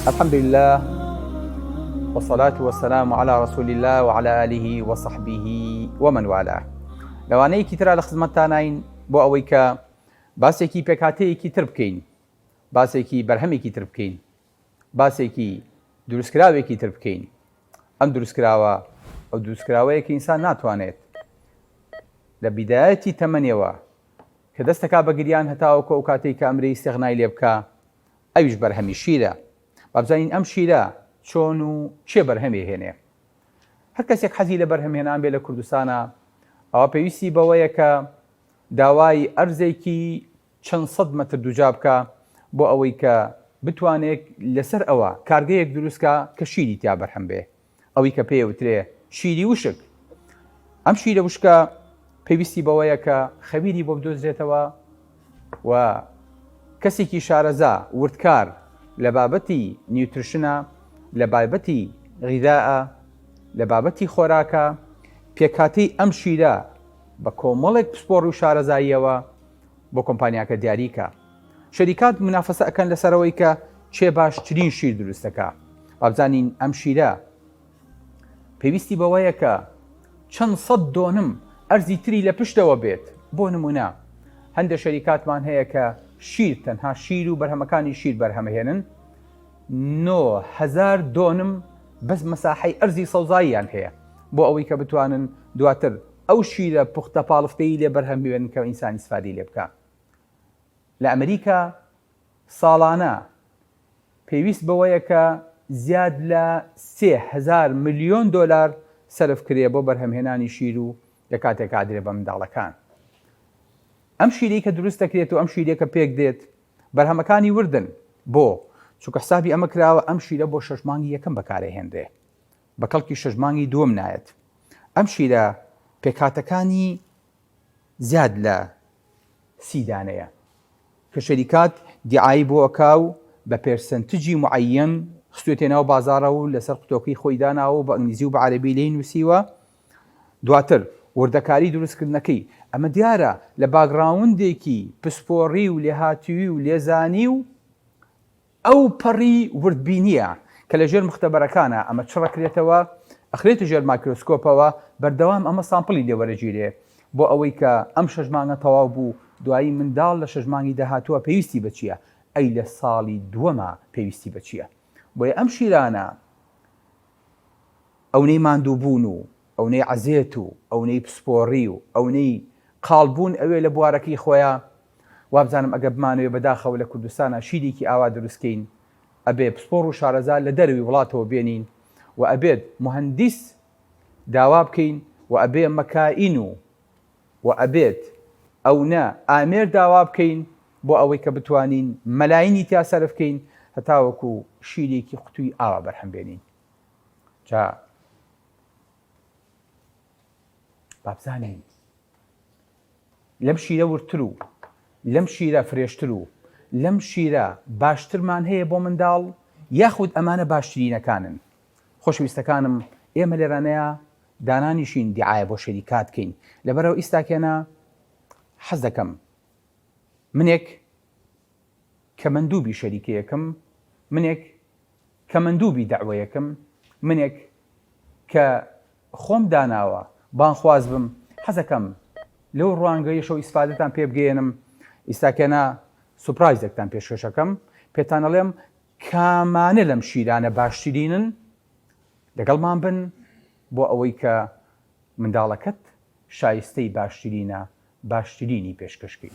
الحمد لله والصلاة والسلام على رسول الله وعلى آله وصحبه ومن والاه. لەوانەیەکی ترا لە خزمەتتانین بۆ ئەوەی کە باسێکی پێکهاتەیەکی تر بکەین، باسێکی بەرهەمێکی تر بکەین، باسێکی دروستکراوێکی تر بکەین. ئەم دروستکراوە ئەو دروستکراوەیە کە ئینسان ناتوانێت لە بیدایەتی تەمەنیەوە کە دەستەکا بە گریان هەتاوەکو ئەو کاتێک کە ئەمری استیغنای لێ بکە، ئەویش بەرهەمی شیرە. بابزانین ئەم شیرە چۆن و چێ بەرهەمێ هێنێ. هەر کەسێک حەزی لە بەرهەمهێنان بێ لە کوردستانە، ئەوە پێویستی بەوەیە کە داوای ئەرزێکی چەند سەد مەتر دووجا بکە بۆ ئەوەی کە بتوانێت لەسەر ئەوە کارگەیەک دروستکە کە شیری تیا بەرهەم بێ، ئەوەی کە پێوترێ شیری وشک. ئەم شیرە وشکە پێویستی بەوەیە کە خەبیری بۆ بدۆزرێتەوە و کەسێکی شارەزا وردکار لە بابەتی نیوتریشنە، لە بابەتی غیداءە، لە بابەتی خۆراکە، پێکهاتەی ئەم شیرە بە کۆمەڵێک پسپۆڕ و شارەزاییەوە بۆ کۆمپانیاکە دیاریکە. شەریکات منافەسە ئەکەن لەسەرەوەی کە چێ باشترین شیر دروستەکە. وابزانین ئەم شیرە پێویستی بەوەیە کە چەند سەد دۆنم ئەرزی تری لە پشتەوە بێت. بۆ نمونە هەندێک شەریکاتمان هەیە کە شیر تەنها شیر و بەرهەمەکانی شیر بەرهەمەهێنن، 9,000 دۆنم بەس مەساحەی ئەرزی سەوزاییان هەیە بۆ ئەوەی کە بتوانن دواتر ئەو شیرە پوختە پاڵفتەیی لێ بەرهەمبێن کە ئینسان ئیسفادەی لێ بکە. لە ئەمریکا ساڵانە پێویست بەوەیە کە زیاد لە 3,000 ملیۆن دۆلار سەرف کرێ بۆ بەرهەمهێنانی شیر و لە کاتێکا درێ بە منداڵەکان. ئەم شیرەی کە دروست دەکرێت و ئەم شیرێک کە پێک دێت بەرهەمەکانی وردن. بۆ چونکە حسابی ئەمە کراوە ئەم شیرە بۆ 6 مانگی یەکەم بەکارهێنرێ، بە کەڵکی 6 مانگی دووەم نایەت. ئەم شیرە پێکهاتەکانی زیاد لە 30 دانەیە کە شەریکات دیعایی بۆ ئەکاو بە پێرسەنتجی معەیەن خستوێتە ناو بازاڕە و لەسەر قوتۆکەی خۆی داناوە بە ئینگلیزی و بە عەرەبی لێی نووسیوە. دواتر وردەکاری دروستکردنەکەی ئەمە دیارە لە باگراوندێکی پسپۆڕی و لێهاتووی و لێزانی و ئەو پەڕی وردبینیە کە لە ژێر مختەبەرەکانە ئەمە چڕەکرێتەوە، ئەخرێتە ژێر مایکرۆسکۆپەوە، بەردەوام ئەمە سامپڵی لێوەرەگیرێ بۆ ئەوەی کە ئەم 6 مانگە تەواو بوو، دوایی منداڵ لە 6 مانگی داهاتووە پێویستی بە چییە؟ ئەی لە ساڵی دووەمە پێویستی بە چییە؟ بۆیە ئەم شیرانە ئەونەی ماندووبوون و ئەونەی عەزێت و ئەونەی پسپۆڕی و ئەونەی قاڵبوون ئەوێ لە بوارەکەی خۆیان. وابزانم ئەگە بمانەوێ بەداخەوە لە کوردستانە شیرێکی ئاوا دروستکەین، ئەبێ پسپۆڕ و شارەزا لە دەروی وڵاتەوە بێنین و ئەبێت مهندس داوا بکەین و ئەبێ مەکائین و ئەبێت ئەونە ئامێر داوا بکەین بۆ ئەوەی کە بتوانین مەلاینی تیا سەرف بکەین هەتاوەکو شیرێکی قوتووی ئاوا بەرهەم بێنین. جا بابزانین لەم شیرە ورتر و لەم شیرە فرێشتر و لەم شیرە باشترمان هەیە بۆ منداڵ، یاخود ئەمانە باشترینەکانن. خۆشەویستەکانم، ئێمە لێرانەیە دانانیشین دیعایە بۆ شەریکات بکەین. لەبەرەوە ئیستاکێنە حەز دەکەم منێک کە مەندووبی شەریکەیەکم، منێک کە مەندووبی دەعوەیەکم، منێک کە خۆم داناوە بانخواز بم، حەزەکەم لەو ڕوانگەیەشەوە ئیسفادەتان پێ بگەێنم. ئیستاکێنە سوپرایزێکتان پێشکەشەکەم، پێتان ئەڵێم کامانە لەم شیرانە باشترینن، لەگەڵمان بن بۆ ئەوەی کە منداڵەکەت شایستەی باشترینە، باشترینی پێشکەشکەی.